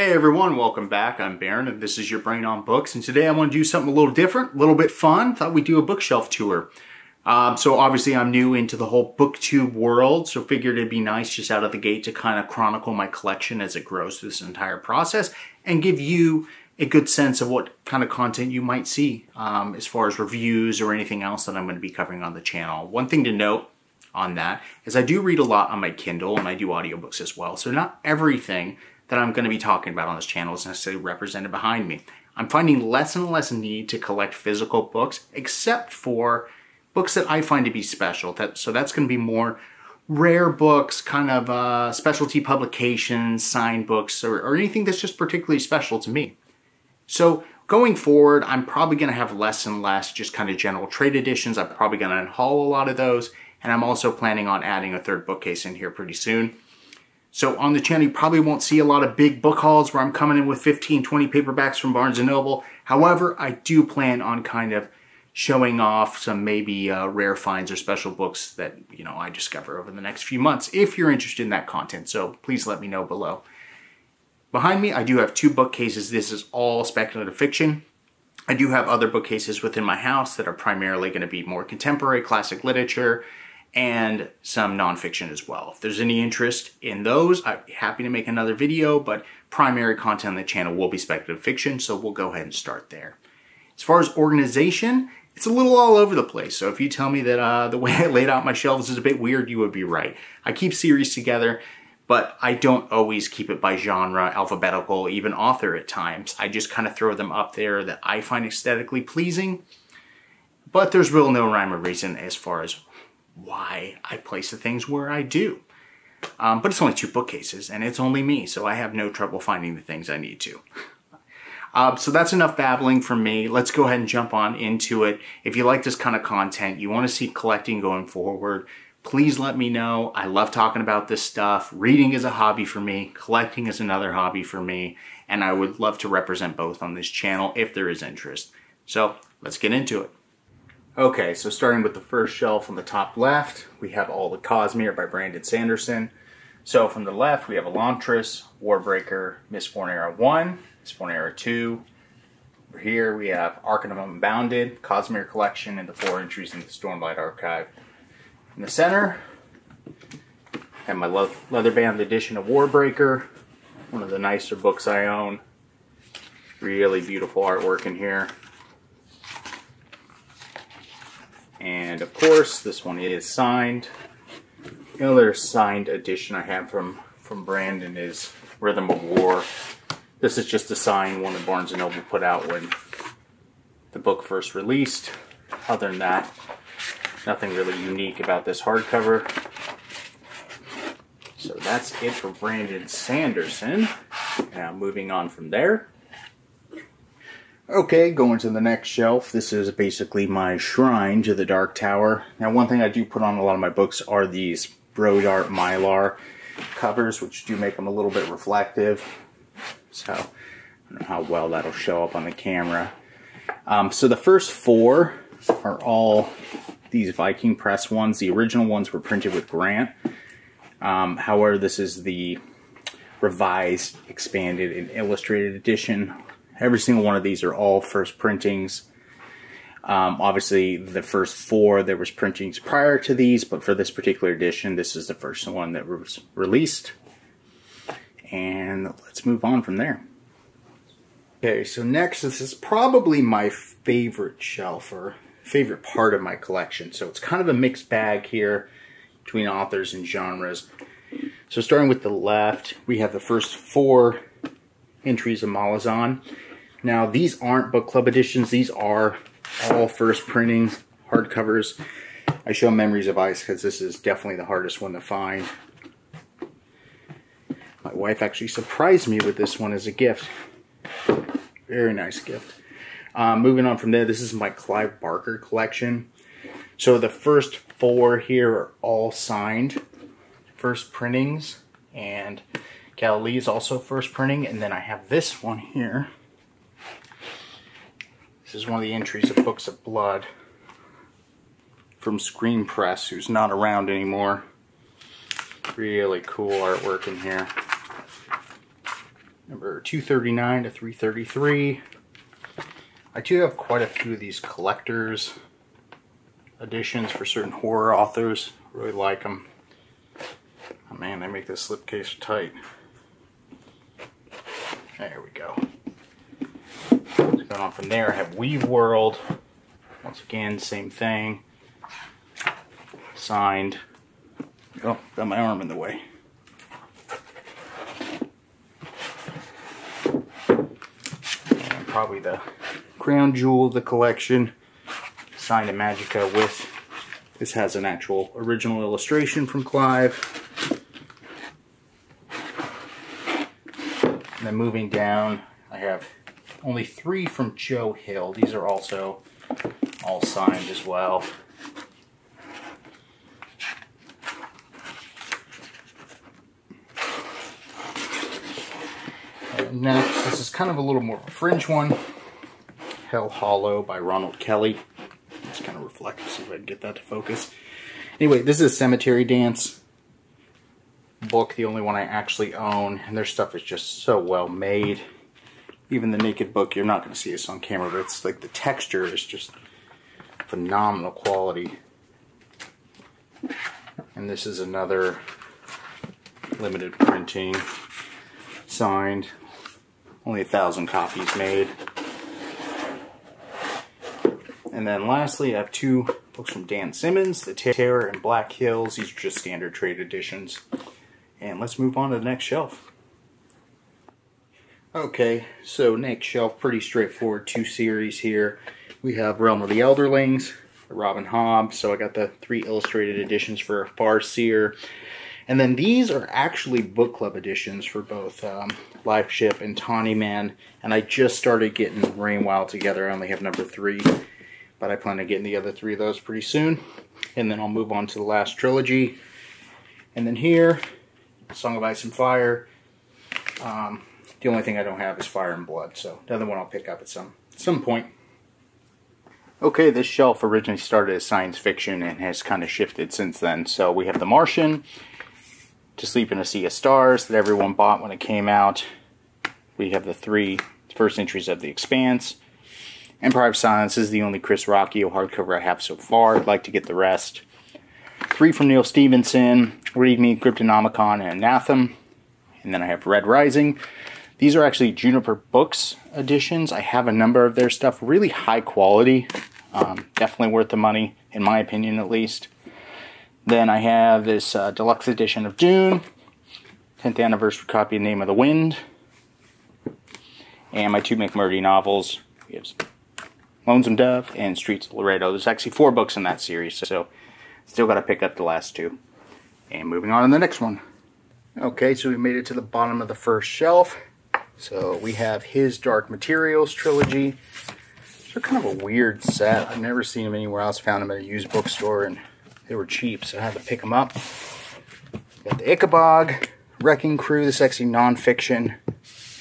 Hey everyone, welcome back. I'm Baron and this is your Brain on Books, and today I want to do something a little different, a little bit fun. Thought we'd do a bookshelf tour. So obviously I'm new into the whole booktube world, so figured it'd be nice just out of the gate to kind of chronicle my collection as it grows through this entire process and give you a good sense of what kind of content you might see as far as reviews or anything else that I'm going to be covering on the channel. One thing to note on that is I do read a lot on my Kindle and I do audiobooks as well, so not everything that I'm going to be talking about on this channel is necessarily represented behind me. I'm finding less and less need to collect physical books, except for books that I find to be special. So that's going to be more rare books, kind of specialty publications, signed books, or anything that's just particularly special to me. So going forward, I'm probably going to have less and less just kind of general trade editions. I'm probably going to unhaul a lot of those, and I'm also planning on adding a third bookcase in here pretty soon. So on the channel, you probably won't see a lot of big book hauls where I'm coming in with 15, 20 paperbacks from Barnes & Noble. However, I do plan on kind of showing off some maybe rare finds or special books that, you know, I discover over the next few months if you're interested in that content. So please let me know below. Behind me, I do have two bookcases. This is all speculative fiction. I do have other bookcases within my house that are primarily going to be more contemporary, classic literature, and some nonfiction as well. If there's any interest in those, I'd be happy to make another video, but primary content on the channel will be speculative fiction, so we'll go ahead and start there. As far as organization, it's a little all over the place, so if you tell me that the way I laid out my shelves is a bit weird, you would be right. I keep series together, but I don't always keep it by genre, alphabetical, even author at times. I just kind of throw them up there that I find aesthetically pleasing, but there's real no rhyme or reason as far as why I place the things where I do. But it's only two bookcases and it's only me, so I have no trouble finding the things I need to. So that's enough babbling from me. Let's go ahead and jump on into it. If you like this kind of content, you want to see collecting going forward, please let me know. I love talking about this stuff. Reading is a hobby for me. Collecting is another hobby for me. And I would love to represent both on this channel if there is interest. So let's get into it. Okay, so starting with the first shelf on the top left, we have all the Cosmere by Sanderson. So from the left, we have Elantris, Warbreaker, Mistborn Era 1, Mistborn Era 2. Over here, we have Arcanum Unbounded, Cosmere Collection, and the 4 entries in the Stormlight Archive. In the center, I have my leather-bound edition of Warbreaker, one of the nicer books I own. Really beautiful artwork in here. And of course, this one is signed. The other signed edition I have from Brandon is Rhythm of War. This is just a signed one that Barnes & Noble put out when the book first released. Other than that, nothing really unique about this hardcover. So that's it for Brandon Sanderson. Now moving on from there. Okay, going to the next shelf. This is basically my shrine to the Dark Tower. Now, one thing I do put on a lot of my books are these Brodart Mylar covers, which do make them a little bit reflective. So, I don't know how well that'll show up on the camera. So the first 4 are all these Viking Press ones. The original ones were printed with Grant. However, this is the revised, expanded, and illustrated edition. Every single one of these are all first printings. Obviously, the first 4, there was printings prior to these, but for this particular edition, this is the first one that was released. And let's move on from there. Okay, so next, this is probably my favorite shelf, or favorite part of my collection. So it's kind of a mixed bag here between authors and genres. So starting with the left, we have the first 4 entries of Malazan. Now, these aren't book club editions. These are all first printing hardcovers. I show Memories of Ice because this is definitely the hardest one to find. My wife actually surprised me with this one as a gift. Very nice gift. Moving on from there, this is my Clive Barker collection. So the first 4 here are all signed first printings, and Galilee is also first printing, and then I have this one here. This is one of the entries of Books of Blood from Screen Press, who's not around anymore. Really cool artwork in here. number 239 to 333. I do have quite a few of these collectors editions for certain horror authors. Really like them. Oh man, they make this slipcase tight. There we go. Going on from there, I have Weave World. Once again, same thing. Signed. Oh, got my arm in the way. And probably the crown jewel of the collection. Signed in Magica with, this has an actual original illustration from Clive. And then moving down, I have only 3 from Joe Hill. These are also all signed as well. And next, this is kind of a little more of a fringe one. Hell Hollow by Ronald Kelly. It's kind of reflective, see if I can get that to focus. Anyway, this is a Cemetery Dance book, the only one I actually own, and their stuff is just so well made. Even the naked book, you're not going to see this on camera, but it's like the texture is just phenomenal quality. And this is another limited printing, signed, only 1,000 copies made. And then lastly, I have 2 books from Dan Simmons, The Terror and Black Hills. These are just standard trade editions. And let's move on to the next shelf. Okay, so next shelf, pretty straightforward, 2 series here. We have Realm of the Elderlings, Robin Hobb. So I got the 3 illustrated editions for Farseer. And then these are actually book club editions for both Live Ship and Tawny Man. And I just started getting Rain Wild together. I only have number 3. But I plan on getting the other 3 of those pretty soon. And then I'll move on to the last trilogy. And then here, Song of Ice and Fire. The only thing I don't have is Fire and Blood. So the other one I'll pick up at some point. Okay, this shelf originally started as science fiction and has kind of shifted since then. So we have The Martian, To Sleep in a Sea of Stars that everyone bought when it came out. We have the 3 first entries of The Expanse. Empire of Silence is the only Chris Rocchio hardcover I have so far. I'd like to get the rest. 3 from Neil Stephenson, Read Me, Cryptonomicon, and Anathema. And then I have Red Rising. These are actually Juniper Books editions. I have a number of their stuff. Really high quality. Definitely worth the money, in my opinion at least. Then I have this deluxe edition of Dune. 10th anniversary copy of Name of the Wind. And my 2 McMurdy novels. We have Lonesome Dove and Streets of Laredo. There's actually 4 books in that series, so still got to pick up the last 2. And moving on to the next one. Okay, so we made it to the bottom of the first shelf. So we have his Dark Materials trilogy. They're kind of a weird set. I've never seen them anywhere else. Found them at a used bookstore and they were cheap, so I had to pick them up. Got the Ichabod, Wrecking Crew, this is actually non-fiction.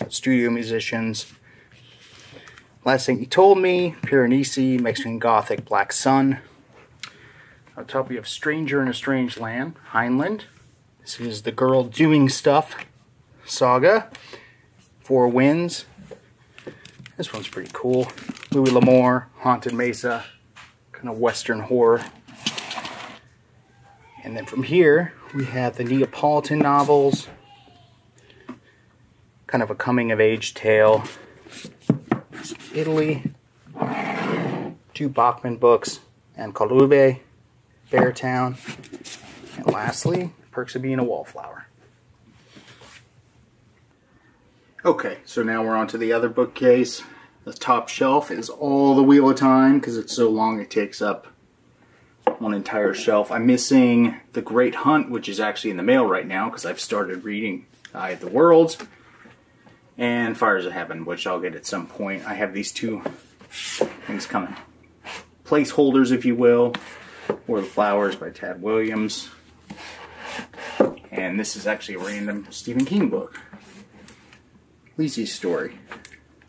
Studio musicians. Last Thing He Told Me, Piranesi, Mexican Gothic, Black Sun. On top we have Stranger in a Strange Land, Heinlein. This is The Girl Doing Stuff saga. 4 Winds. This one's pretty cool. Louis L'Amour, Haunted Mesa, kind of Western horror. And then from here, we have the Neapolitan novels. Kind of a coming-of-age tale. Italy. 2 Bachman books. And Colube, Beartown. And lastly, Perks of Being a Wallflower. Okay, so now we're on to the other bookcase. The top shelf is all the Wheel of Time because it's so long it takes up one entire shelf. I'm missing The Great Hunt, which is actually in the mail right now because I've started reading Eye of the Worlds. And Fires of Heaven, which I'll get at some point. I have these 2 things coming. Placeholders, if you will. War of the Flowers by Tad Williams. And this is actually a random Stephen King book. Lizie's Story.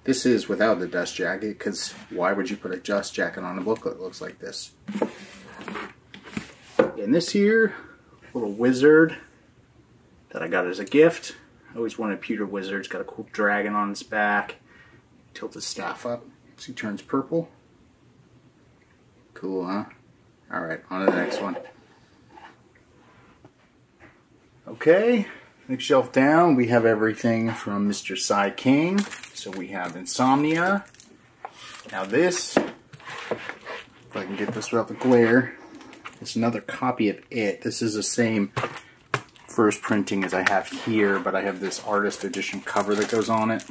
This is without the dust jacket, because why would you put a dust jacket on a book that looks like this? And this here, little wizard that I got as a gift. I always wanted a pewter wizard. It's got a cool dragon on its back. Tilt his staff up so he turns purple. Cool, huh? Alright, on to the next one. Okay, next shelf down, we have everything from Mr. Cy King. So we have Insomnia. Now this, if I can get this without the glare, it's another copy of it. This is the same first printing as I have here, but I have this artist edition cover that goes on it.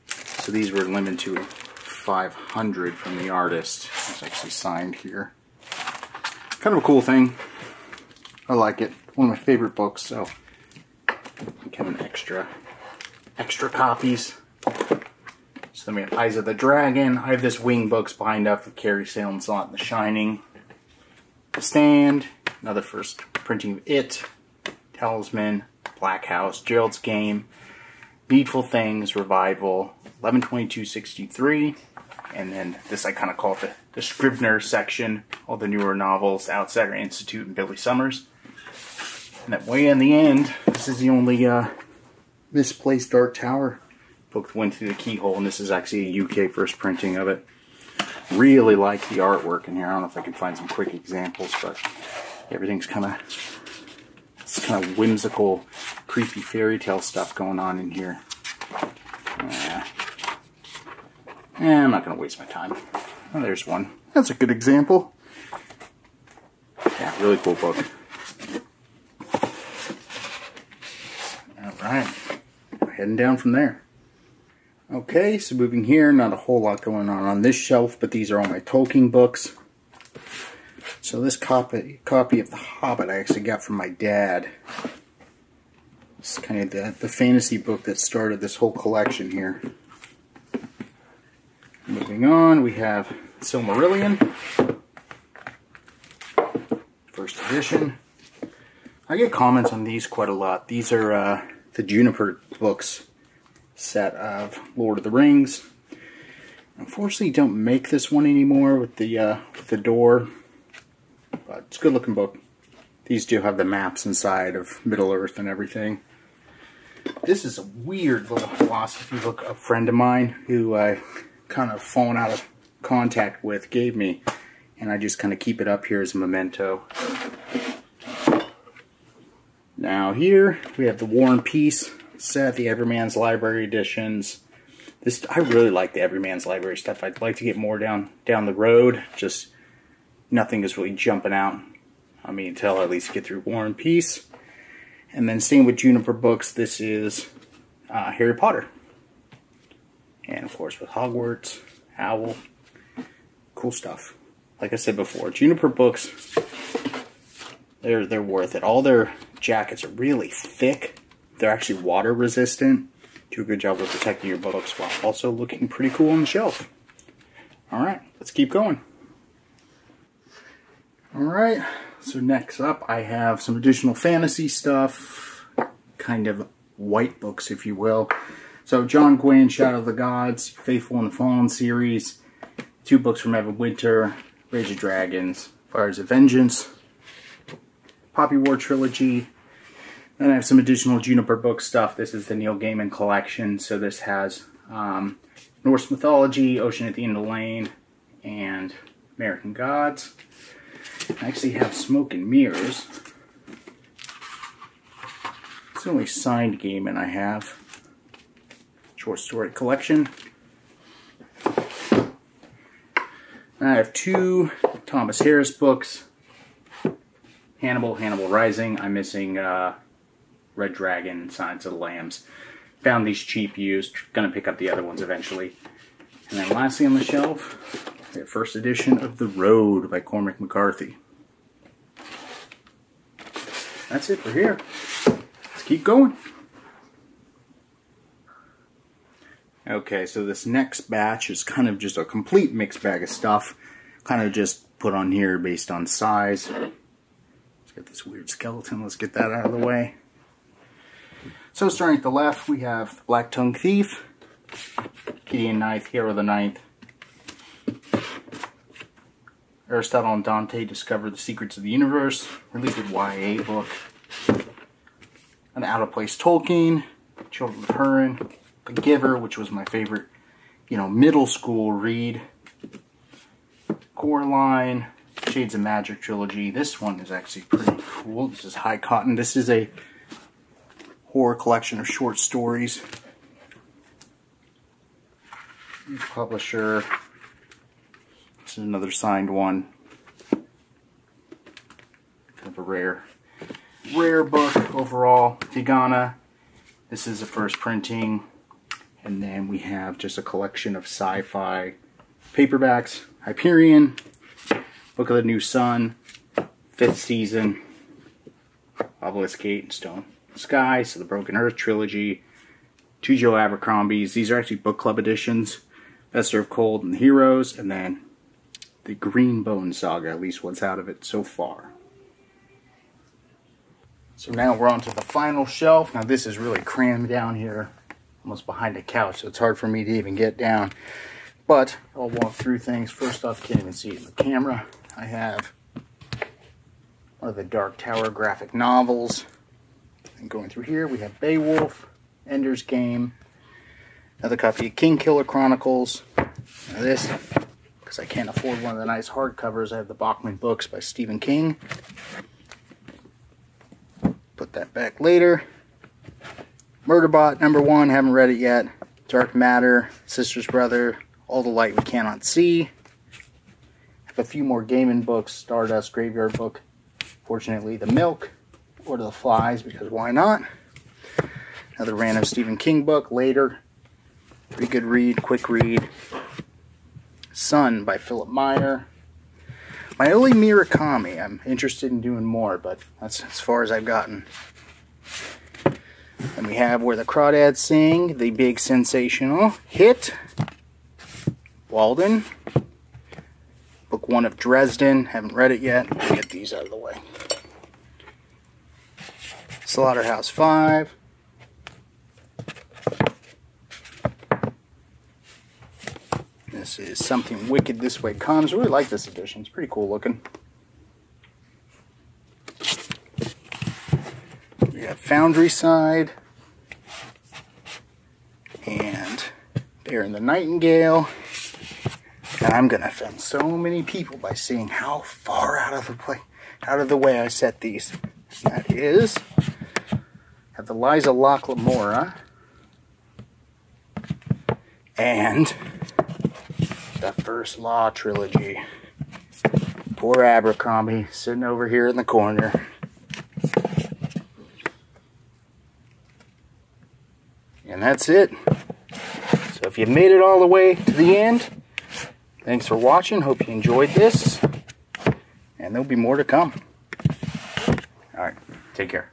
So these were limited to 500 from the artist. It's actually signed here. Kind of a cool thing. I like it. One of my favorite books, so I have an extra copies. So then we have Eyes of the Dragon. I have this Wing Books bind up with Carrie Salem's Lot and The Shining. The Stand, another first printing of It, Talisman, Black House, Gerald's Game, Needful Things, Revival, 11/22/63, and then this I kind of call it the Scribner section, all the newer novels, Outsider Institute, and Billy Summers. And that way in the end, this is the only Misplaced Dark Tower book that went through the keyhole, and this is actually a UK first printing of it. Really like the artwork in here. I don't know if I can find some quick examples, but everything's kind of whimsical, creepy fairy tale stuff going on in here. I'm not going to waste my time. Oh, there's one. That's a good example. Yeah, really cool book. Alright, heading down from there. Okay, so moving here, not a whole lot going on this shelf, but these are all my Tolkien books. So this copy of The Hobbit I actually got from my dad. It's kind of the fantasy book that started this whole collection here. Moving on, we have Silmarillion, first edition. I get comments on these quite a lot. These are the Juniper Books set of Lord of the Rings. Unfortunately, don't make this one anymore with the door, but it's a good looking book. These do have the maps inside of Middle Earth and everything. This is a weird little philosophy book a friend of mine who I kind of fallen out of contact with gave me, and I just kind of keep it up here as a memento. Now here we have the War and Peace set, the Everyman's Library editions. I really like the Everyman's Library stuff. I'd like to get more down the road. Just nothing is really jumping out on me until I at least get through War and Peace. And then staying with Juniper Books, this is Harry Potter. And of course with Hogwarts, Owl, cool stuff. Like I said before, Juniper Books, they're worth it. All their jackets are really thick. They're actually water resistant. Do a good job of protecting your books while also looking pretty cool on the shelf. Alright, let's keep going. Alright, so next up I have some additional fantasy stuff. Kind of white books, if you will. So John Gwynne, Shadow of the Gods, Faithful and the Fallen series. 2 books from Evan Winter, Rage of Dragons, Fires of Vengeance, Poppy War trilogy. Then I have some additional Juniper Book stuff. This is the Neil Gaiman collection. So this has Norse mythology, Ocean at the End of the Lane, and American Gods. I actually have Smoke and Mirrors. It's the only signed Gaiman I have. Short story collection. I have 2 Thomas Harris books. Hannibal Rising. I'm missing Red Dragon, Silence of the Lambs. Found these cheap used. Gonna pick up the other ones eventually. And then lastly on the shelf, we have first edition of The Road by Cormac McCarthy. That's it for here. Let's keep going. Okay, so this next batch is kind of just a complete mixed bag of stuff. Kind of just put on here based on size. Let's get this weird skeleton. Let's get that out of the way. So starting at the left, we have Black Tongue Thief, Gideon Ninth, Hero the Ninth. Aristotle and Dante discover the secrets of the universe. Really good YA book. An Out of Place Tolkien, Children of Hurin, The Giver, which was my favorite, middle school read. Coraline, Shades of Magic trilogy. This one is actually pretty cool. This is High Cotton. This is a horror collection of short stories. Publisher. This is another signed one. Kind of a rare book overall. Tigana. This is the first printing. And then we have just a collection of sci-fi paperbacks. Hyperion, Book of the New Sun, 5th season, Obelisk Gate and Stone Sky, so the Broken Earth trilogy, 2 Joe Abercrombies. These are actually book club editions. Fester of Cold and the Heroes, and then the Green Bone Saga, at least what's out of it so far. So now we're on to the final shelf. Now this is really crammed down here, almost behind the couch, so it's hard for me to even get down. But I'll walk through things. First off, you can't even see it in the camera. I have one of the Dark Tower graphic novels. And going through here, we have Beowulf, Ender's Game, another copy of Kingkiller Chronicles. Now this, because I can't afford one of the nice hardcovers, I have the Tolkien Books by Stephen King. Put that back later. Murderbot #1, haven't read it yet. Dark Matter, Sister's Brother, All the Light We Cannot See. I have a few more gaming books. Stardust, Graveyard Book. Fortunately, The Milk. Lord of the Flies, because why not? Another random Stephen King book. Later. Pretty good read, quick read. Sun by Philip Meyer. My only Murakami. I'm interested in doing more, but that's as far as I've gotten. And we have Where the Crawdads Sing, the big sensational hit. Walden. Book 1 of Dresden. Haven't read it yet. We'll get these out of the way. Slaughterhouse 5. This is Something Wicked This Way Comes. I really like this edition. It's pretty cool looking. We have Foundry Side. And Bear and the Nightingale. And I'm going to offend so many people by seeing how far out of the way I set these. That is, have the Liza Locke Lamora and the First Law trilogy. Poor Abercrombie sitting over here in the corner. And that's it. So if you made it all the way to the end, thanks for watching. Hope you enjoyed this. And there'll be more to come. Alright, take care.